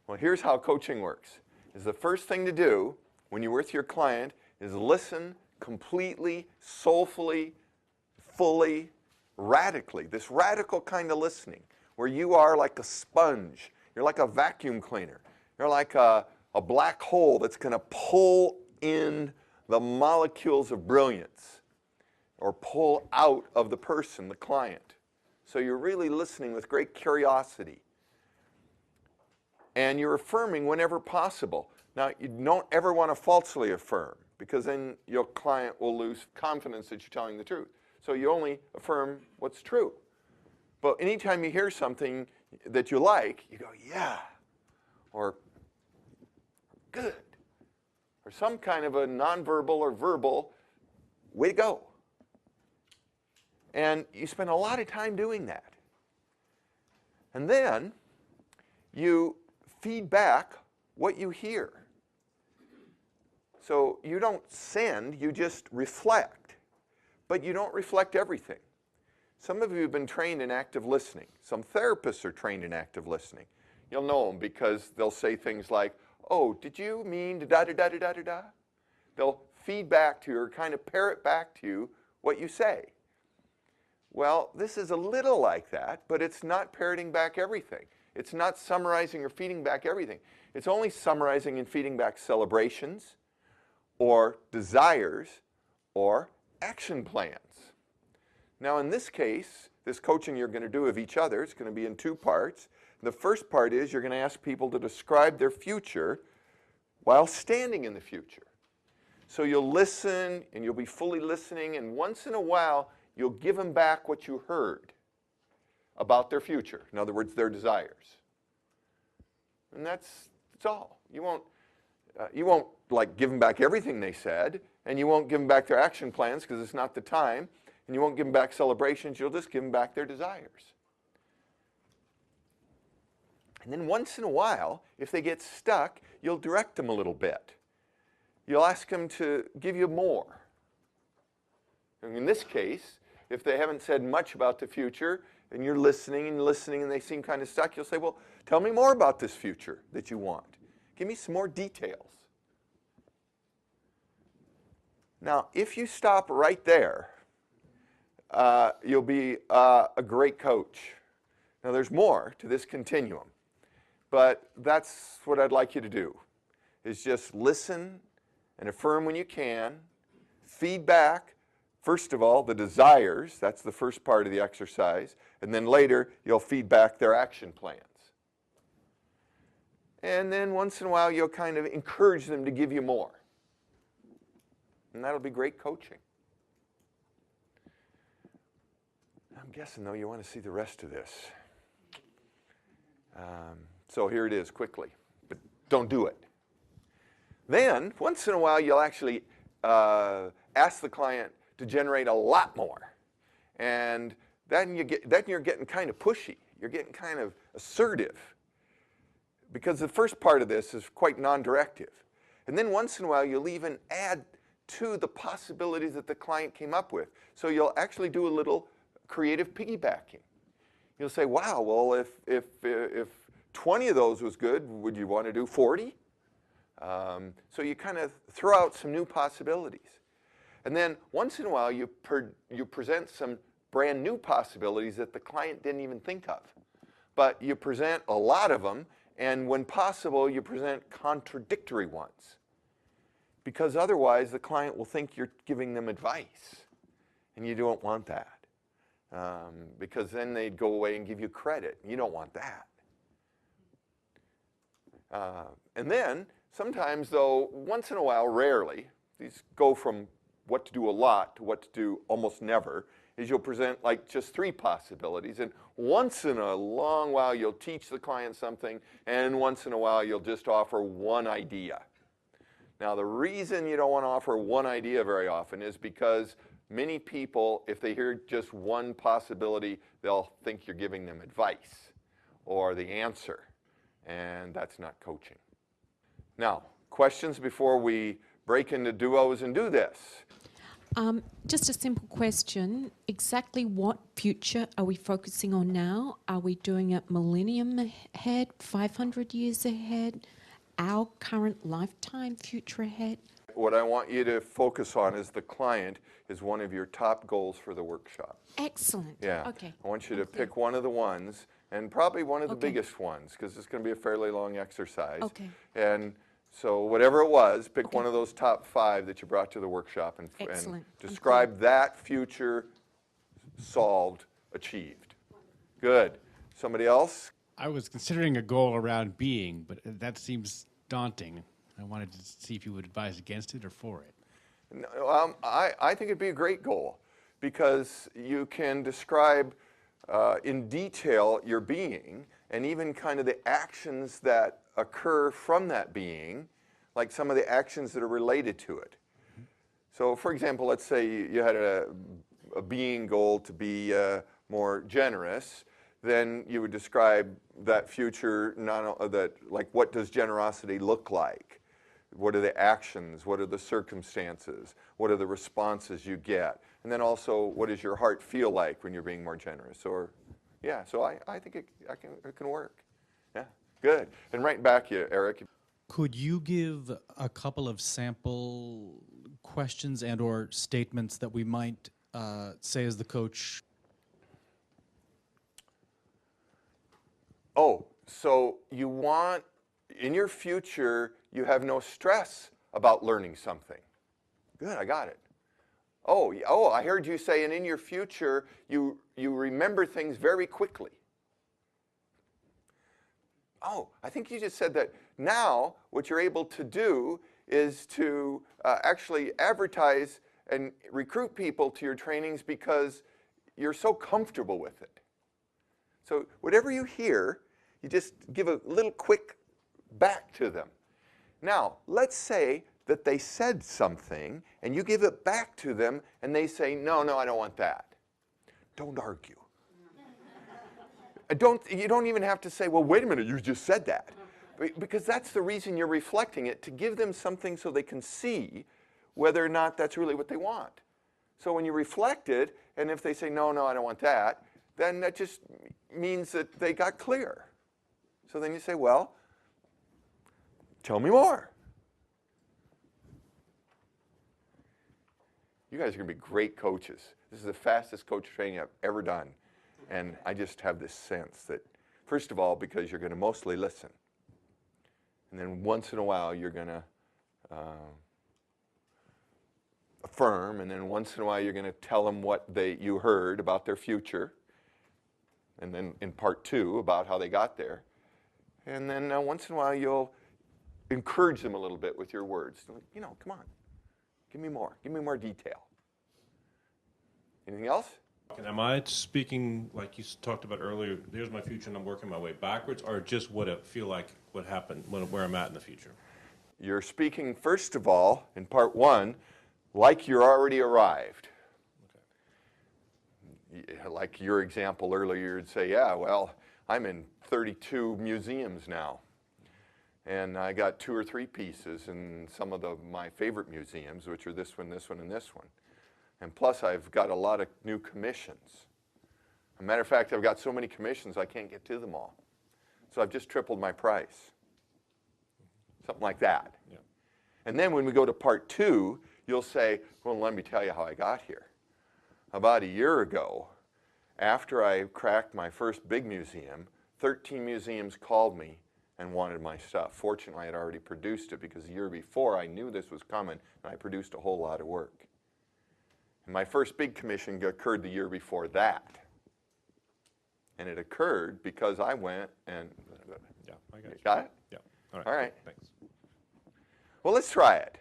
Well, here's how coaching works. Is the first thing to do when you're with your client is listen completely, soulfully, fully, radically. This radical kind of listening where you are like a sponge. You're like a vacuum cleaner. You're like a black hole that's going to pull in the molecules of brilliance or pull out of the person, the client. So you're really listening with great curiosity. And you're affirming whenever possible. Now, you don't ever want to falsely affirm because then your client will lose confidence that you're telling the truth. So you only affirm what's true. But anytime you hear something that you like, you go, yeah, or good, or some kind of a nonverbal or verbal, way to go. And you spend a lot of time doing that. And then you feed back what you hear. So you don't send, you just reflect. But you don't reflect everything. Some of you have been trained in active listening. Some therapists are trained in active listening. You'll know them because they'll say things like, oh, did you mean da-da-da-da-da-da-da? They'll feed back to you or kind of parrot back to you what you say. Well, this is a little like that, but it's not parroting back everything. It's not summarizing or feeding back everything. It's only summarizing and feeding back celebrations or desires or action plans. Now in this case, this coaching you're going to do of each other, it's going to be in two parts. The first part is you're going to ask people to describe their future while standing in the future. So you'll listen and you'll be fully listening, and once in a while you'll give them back what you heard about their future. In other words, their desires. And that's all. You won't like give them back everything they said, and you won't give them back their action plans because it's not the time, and you won't give them back celebrations. You'll just give them back their desires. And then once in a while, if they get stuck, you'll direct them a little bit. You'll ask them to give you more. In this case, if they haven't said much about the future, and you're listening and listening and they seem kind of stuck, you'll say, well, tell me more about this future that you want. Give me some more details. Now, if you stop right there, you'll be a great coach. Now, there's more to this continuum, but that's what I'd like you to do, is just listen and affirm when you can, feedback. First of all, the desires, that's the first part of the exercise, and then later you'll feed back their action plans. And then once in a while you'll kind of encourage them to give you more. And that'll be great coaching. I'm guessing though you want to see the rest of this. So here it is quickly, but don't do it. Then, once in a while you'll actually ask the client to generate a lot more. And then you're getting kind of pushy. You're getting kind of assertive. Because the first part of this is quite non-directive. And then once in a while you'll even add to the possibilities that the client came up with. So you'll actually do a little creative piggybacking. You'll say, wow, well, if 20 of those was good, would you want to do 40? So you kind of throw out some new possibilities. And then once in a while, you present some brand new possibilities that the client didn't even think of. But you present a lot of them, and when possible, you present contradictory ones. Because otherwise, the client will think you're giving them advice. And you don't want that. Because then they'd go away and give you credit. You don't want that. And then, sometimes though, once in a while, rarely, these go from what to do a lot to what to do almost never, is you'll present like just 3 possibilities, and once in a long while you'll teach the client something, and once in a while you'll just offer one idea. Now the reason you don't want to offer one idea very often is because many people, if they hear just one possibility, they'll think you're giving them advice or the answer, and that's not coaching. Now, questions before we break into duos and do this? Just a simple question. Exactly what future are we focusing on now? Are we doing it millennium ahead, 500 years ahead, our current lifetime future ahead? What I want you to focus on is the client is one of your top goals for the workshop. Excellent. Yeah. Okay. I want you to I'm clear. pick one of the ones, and probably one of the Okay. biggest ones, because it's going to be a fairly long exercise. Okay. And so whatever it was, pick Okay. one of those top 5 that you brought to the workshop and Excellent. I'm describe that future solved, achieved. Good. Somebody else? I was considering a goal around being, but that seems daunting. I wanted to see if you would advise against it or for it. No, I think it'd be a great goal, because you can describe in detail your being and even kind of the actions that occur from that being, like some of the actions that are related to it. So for example, let's say you had a being goal to be more generous, then you would describe that future, like what does generosity look like? What are the actions? What are the circumstances? What are the responses you get? And then also, what does your heart feel like when you're being more generous? Or, yeah, so I think it can work. Yeah, good. And right back you, Eric. Could you give a couple of sample questions and or statements that we might say as the coach? Oh, so you want, in your future, you have no stress about learning something. Good, I got it. Oh, I heard you say, and in your future, you remember things very quickly. Oh, I think you just said that now what you're able to do is to actually advertise and recruit people to your trainings because you're so comfortable with it. So whatever you hear, you just give a little quick back to them. Now, let's say that they said something and you give it back to them and they say, no, I don't want that. Don't argue. You don't even have to say, well, wait a minute, you just said that. Because that's the reason you're reflecting it, to give them something so they can see whether or not that's really what they want. So when you reflect it, and if they say, no, I don't want that, then that just means that they got clear. So then you say, well, tell me more. You guys are going to be great coaches. This is the fastest coach training I've ever done. And I just have this sense that, first of all, because you're going to mostly listen. And then once in a while, you're going to affirm. And then once in a while, you're going to tell them what you heard about their future. And then in part 2, about how they got there. And then once in a while, you'll encourage them a little bit with your words. You know, come on, give me more detail. Anything else? And am I speaking, like you talked about earlier, there's my future and I'm working my way backwards, or just what it feel like what happened, where I'm at in the future? You're speaking, first of all, in part 1, like you're already arrived. Okay. Like your example earlier, you'd say, yeah, well, I'm in 32 museums now. And I got 2 or 3 pieces in some of my favorite museums, which are this one, and this one. And plus, I've got a lot of new commissions. As a matter of fact, I've got so many commissions, I can't get to them all. So I've just tripled my price. Something like that. Yeah. And then when we go to part 2, you'll say, well, let me tell you how I got here. About a year ago, after I cracked my first big museum, 13 museums called me and wanted my stuff. Fortunately, I had already produced it because the year before I knew this was coming, and I produced a whole lot of work. And my first big commission occurred the year before that. And it occurred because I went and... Yeah, I got you. Got it? Yeah. All right. All right. Thanks. Well, let's try it.